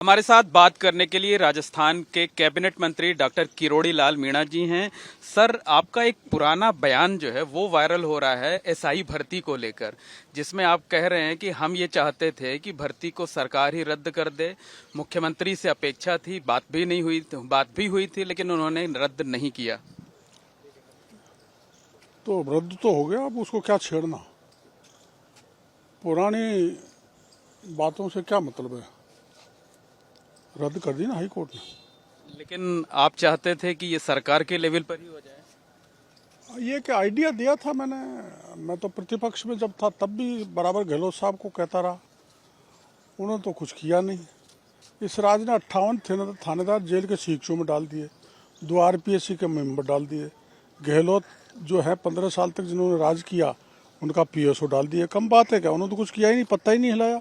हमारे साथ बात करने के लिए राजस्थान के कैबिनेट मंत्री डॉक्टर किरोड़ी लाल मीणा जी हैं। सर, आपका एक पुराना बयान जो है वो वायरल हो रहा है एसआई भर्ती को लेकर, जिसमें आप कह रहे हैं कि हम ये चाहते थे कि भर्ती को सरकार ही रद्द कर दे। मुख्यमंत्री से अपेक्षा थी, बात भी हुई थी, लेकिन उन्होंने रद्द नहीं किया। तो रद्द तो हो गया, अब उसको क्या छेड़ना। पुरानी बातों से क्या मतलब है। रद्द कर दी ना हाई कोर्ट ने। लेकिन आप चाहते थे कि ये सरकार के लेवल पर ही हो जाए। ये क्या आइडिया दिया था मैंने। मैं तो प्रतिपक्ष में जब था तब भी बराबर गहलोत साहब को कहता रहा, उन्होंने तो कुछ किया नहीं। इस राज ने 58 थानेदार जेल के सीखचों में डाल दिए, 2 आरपीएससी के मेंबर डाल दिए। गहलोत जो है 15 साल तक जिन्होंने राज किया उनका पीएसओ डाल दिए। कम बात है क्या, उन्होंने तो कुछ किया ही नहीं, पत्ता ही नहीं हिलाया।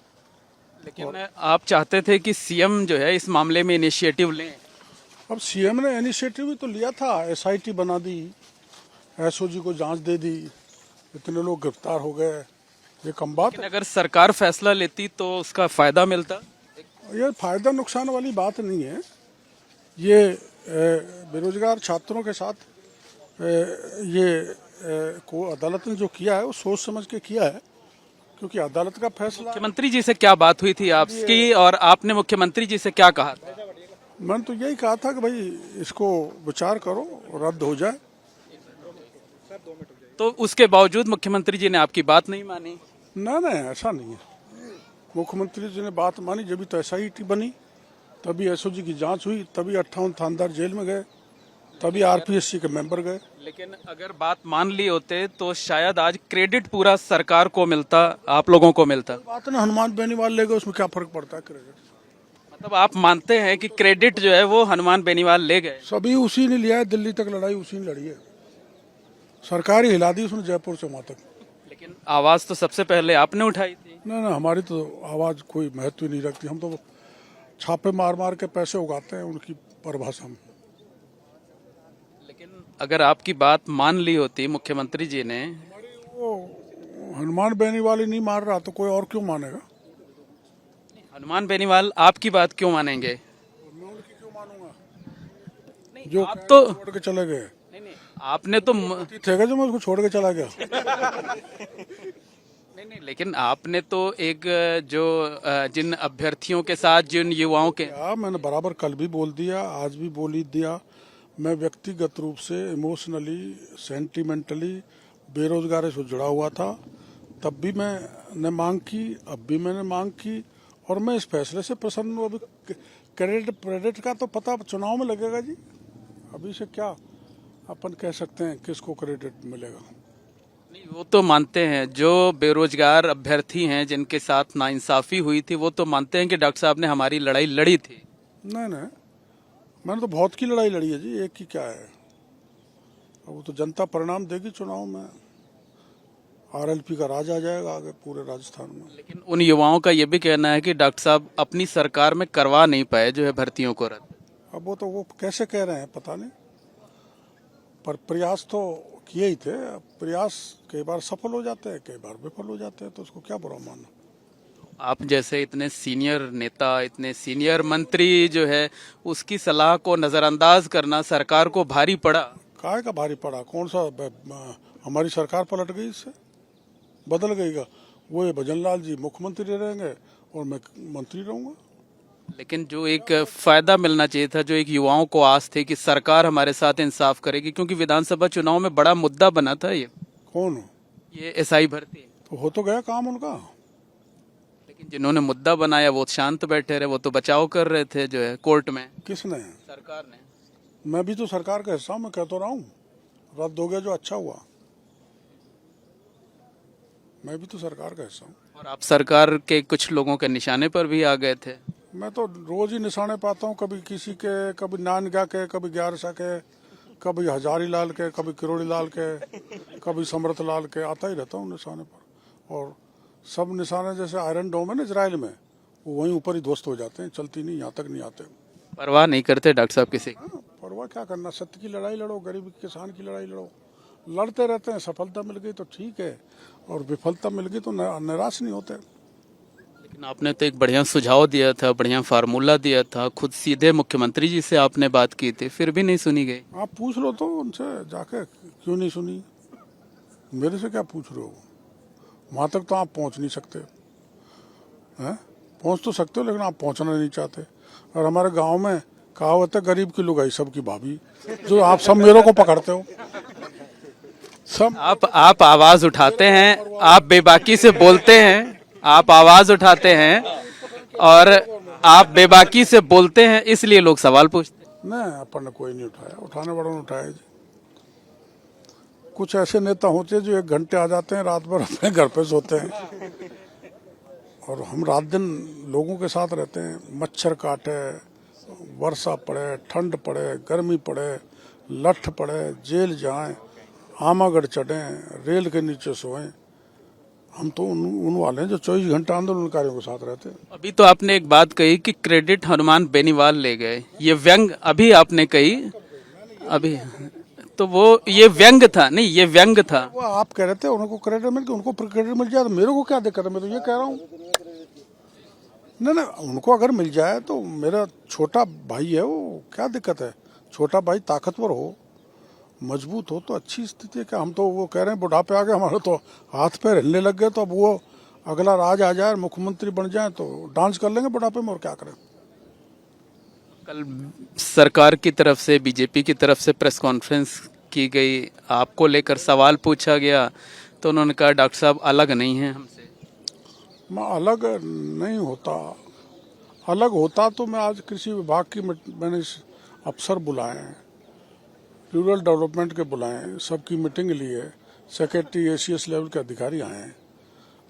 लेकिन आप चाहते थे कि सीएम जो है इस मामले में इनिशिएटिव लें। अब सीएम ने इनिशिएटिव भी तो लिया था, एसआईटी बना दी, एसओजी को जांच दे दी, इतने लोग गिरफ्तार हो गए। ये कम बात लेकिन है। अगर सरकार फैसला लेती तो उसका फायदा मिलता। ये फायदा नुकसान वाली बात नहीं है। ये बेरोजगार छात्रों के साथ को अदालत ने जो किया है वो सोच समझ के किया है, क्योंकि अदालत का फैसला। मुख्यमंत्री जी से क्या बात हुई थी आपकी और आपने मुख्यमंत्री जी से क्या कहा था? मैंने तो यही कहा था कि भाई इसको विचार करो, रद्द हो जाए। तो उसके बावजूद मुख्यमंत्री जी ने आपकी बात नहीं मानी। ना ना, ऐसा नहीं है। मुख्यमंत्री जी ने बात मानी, जब भी तो एसआईटी बनी, तभी एसओजी की जांच हुई, तभी 58 थानेदार जेल में गए, तभी आरपीएससी के मेंबर गए। लेकिन अगर बात मान ली होते तो शायद आज क्रेडिट पूरा सरकार को मिलता, आप लोगों को मिलता। बात ना हनुमान बेनीवाल ले गए, उसमें क्या फर्क पड़ता है क्रेडिट। मतलब आप मानते हैं कि क्रेडिट जो है वो हनुमान बेनीवाल ले गए। सभी उसी ने लिया है, दिल्ली तक लड़ाई उसी ने लड़ी है। सरकार ही हिला दी उसने जयपुर से वहां तक। लेकिन आवाज तो सबसे पहले आपने उठाई थी। ना ना, हमारी तो आवाज कोई महत्व ही नहीं रखती। हम तो छापे मार मार के पैसे उगाते हैं, उनकी परिभाषा में। लेकिन अगर आपकी बात मान ली होती मुख्यमंत्री जी ने। वो हनुमान बेनीवाल ही नहीं मार रहा तो कोई और क्यों मानेगा। हनुमान बेनीवाल आपकी बात क्यों मानेंगे? मैं उनकी क्यों मानूंगा। नहीं, जो आप तो छोड़ के चले गए नहीं, आपने तो थे जो मैं उसको छोड़ के चला गया। नहीं, लेकिन आपने तो एक जो जिन अभ्यर्थियों के साथ, जिन युवाओं के। मैंने बराबर कल भी बोल दिया, आज भी बोल ही दिया। मैं व्यक्तिगत रूप से इमोशनली, सेंटिमेंटली बेरोजगारी से जुड़ा हुआ था। तब भी मैंने मांग की, अब भी मैंने मांग की, और मैं इस फैसले से प्रसन्न हूँ। अभी क्रेडिट का तो पता चुनाव में लगेगा जी। अभी से क्या अपन कह सकते हैं किसको क्रेडिट मिलेगा। नहीं, वो तो मानते हैं जो बेरोजगार अभ्यर्थी हैं जिनके साथ नाइंसाफी हुई थी, वो तो मानते हैं कि डॉक्टर साहब ने हमारी लड़ाई लड़ी थी। नहीं नहीं, मैंने तो बहुत की लड़ाई लड़ी है जी, एक की क्या है। अब वो तो जनता परिणाम देगी चुनाव में। आरएलपी का राज आ जाएगा आगे पूरे राजस्थान में। लेकिन उन युवाओं का ये भी कहना है कि डॉक्टर साहब अपनी सरकार में करवा नहीं पाए जो है भर्तियों को रद्द। अब वो कैसे कह रहे हैं पता नहीं, पर प्रयास तो किए ही थे। अब प्रयास कई बार सफल हो जाते हैं, कई बार विफल हो जाते हैं, तो उसको क्या बुरा मानना। आप जैसे इतने सीनियर नेता, इतने सीनियर मंत्री जो है, उसकी सलाह को नजरअंदाज करना सरकार को भारी पड़ा। काहे का भारी पड़ा, कौन सा हमारी सरकार पलट गई, इससे बदल गई का। वो ये भजन लाल जी मुख्यमंत्री रहेंगे और मैं मंत्री रहूंगा। लेकिन जो एक फायदा मिलना चाहिए था, जो एक युवाओं को आस थी कि सरकार हमारे साथ इंसाफ करेगी, क्योंकि विधानसभा चुनाव में बड़ा मुद्दा बना था कौन ये एसआई भर्ती। तो हो तो गया काम उनका। लेकिन जिन्होंने मुद्दा बनाया वो शांत बैठे रहे, वो तो बचाव कर रहे थे जो है कोर्ट में। किसने? सरकार ने। मैं भी तो सरकार का हिस्सा हूं, मैं कह तो रहा हूँ रद्द हो गया जो अच्छा हुआ। मैं भी तो सरकार का हिस्सा हूँ। और आप सरकार के कुछ लोगों के निशाने पर भी आ गए थे। मैं तो रोज ही निशाने पाता हूँ, कभी किसी के, कभी नानगा के, कभी ग्यारसा के, कभी हजारी लाल के, कभी किरोड़ी लाल के, कभी समर्थ लाल के, आता ही रहता हूँ निशाने पर। और सब निशाने जैसे आयरन डोम है ना इजराइल में, वो वहीं ऊपर ही ध्वस्त हो जाते हैं, चलती नहीं, यहाँ तक नहीं आते। परवाह नहीं करते डॉक्टर साहब किसी। परवाह क्या करना, सत्य की लड़ाई लड़ो, गरीब किसान की लड़ाई लड़ो। लड़ते रहते हैं, सफलता मिल गई तो ठीक है, और विफलता मिल गई तो निराश नहीं होते। लेकिन आपने तो एक बढ़िया सुझाव दिया था, बढ़िया फार्मूला दिया था, खुद सीधे मुख्यमंत्री जी से आपने बात की थी, फिर भी नहीं सुनी गई। आप पूछ लो तो उनसे जाके, क्यों नहीं सुनी? मेरे से क्या पूछ रहे हो? वहां तक तो आप पहुंच नहीं सकते हैं? पहुंच तो सकते हो लेकिन आप पहुंचना नहीं चाहते। और हमारे गांव में कहावत है, गरीब की लुगाई सबकी भाभी, जो आप सब मेरे को पकड़ते हो। सब आप आवाज उठाते हैं, आप बेबाकी से बोलते हैं, आप आवाज उठाते हैं और आप बेबाकी से बोलते हैं, इसलिए लोग सवाल पूछते हैं। नहीं, अपन ने कोई नहीं उठाया, उठाने वालों ने उठाया जी। कुछ ऐसे नेता होते हैं जो 1 घंटे आ जाते हैं, रात भर अपने घर पे सोते हैं, और हम रात दिन लोगों के साथ रहते हैं। मच्छर काटे, वर्षा पड़े, ठंड पड़े, गर्मी पड़े, लठ पड़े, जेल जाएं, आमागढ़ चढ़ें, रेल के नीचे सोएं, हम तो उन वाले हैं जो 24 घंटा आंदोलनकारियों के साथ रहते हैं। अभी तो आपने एक बात कही कि क्रेडिट हनुमान बेनीवाल ले गए, ये व्यंग अभी आपने कही, अभी तो वो ये व्यंग था, नहीं ये व्यंग था। वो आप कह रहे थे उनको क्रेडिट मिल गया, उनको क्रेडिट मिल जाए तो मेरे को क्या दिक्कत है? मैं तो ये कह रहा हूँ, नहीं, उनको अगर मिल जाए तो मेरा छोटा भाई है वो, क्या दिक्कत है? छोटा भाई ताकतवर हो, मजबूत हो तो अच्छी स्थिति है। क्या हम तो वो कह रहे हैं बुढ़ापे आ गए हमारे तो हाथ पैर हिलने लग गए, तो अब वो अगला राज आ जाए, मुख्यमंत्री बन जाए तो डांस कर लेंगे बुढ़ापे में, और क्या करें? कल सरकार की तरफ से, बीजेपी की तरफ से प्रेस कॉन्फ्रेंस की गई, आपको लेकर सवाल पूछा गया, तो उन्होंने कहा डॉक्टर साहब अलग नहीं है हमसे। मैं अलग नहीं होता, अलग होता तो मैं आज कृषि विभाग की मैंने अफसर बुलाए हैं, रूरल डेवलपमेंट के बुलाए हैं, सबकी मीटिंग ली है, सेक्रेटरी एसीएस लेवल के अधिकारी आए हैं।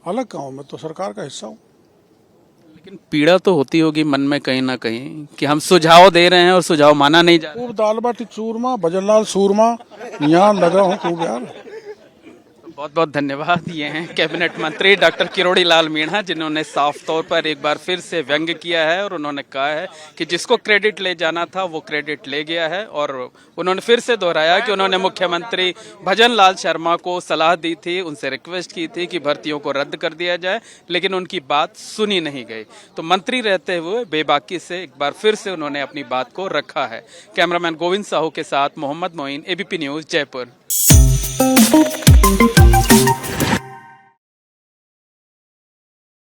अलग कहूँ, मैं तो सरकार का हिस्सा हूँ। लेकिन पीड़ा तो होती होगी मन में कहीं ना कहीं कि हम सुझाव दे रहे हैं और सुझाव माना नहीं जा रहा। खूब दाल बाटी चूरमा, भजनलाल सूरमा, यहाँ लगा हूँ खूब यार। बहुत बहुत धन्यवाद। ये हैं कैबिनेट मंत्री डॉक्टर किरोड़ी लाल मीणा, जिन्होंने साफ तौर पर एक बार फिर से व्यंग किया है और उन्होंने कहा है कि जिसको क्रेडिट ले जाना था वो क्रेडिट ले गया है। और उन्होंने फिर से दोहराया कि उन्होंने मुख्यमंत्री भजन लाल शर्मा को सलाह दी थी, उनसे रिक्वेस्ट की थी कि भर्तियों को रद्द कर दिया जाए, लेकिन उनकी बात सुनी नहीं गई। तो मंत्री रहते हुए बेबाकी से एक बार फिर से उन्होंने अपनी बात को रखा है। कैमरामैन गोविंद साहू के साथ मोहम्मद मोइन, एबीपी न्यूज, जयपुर।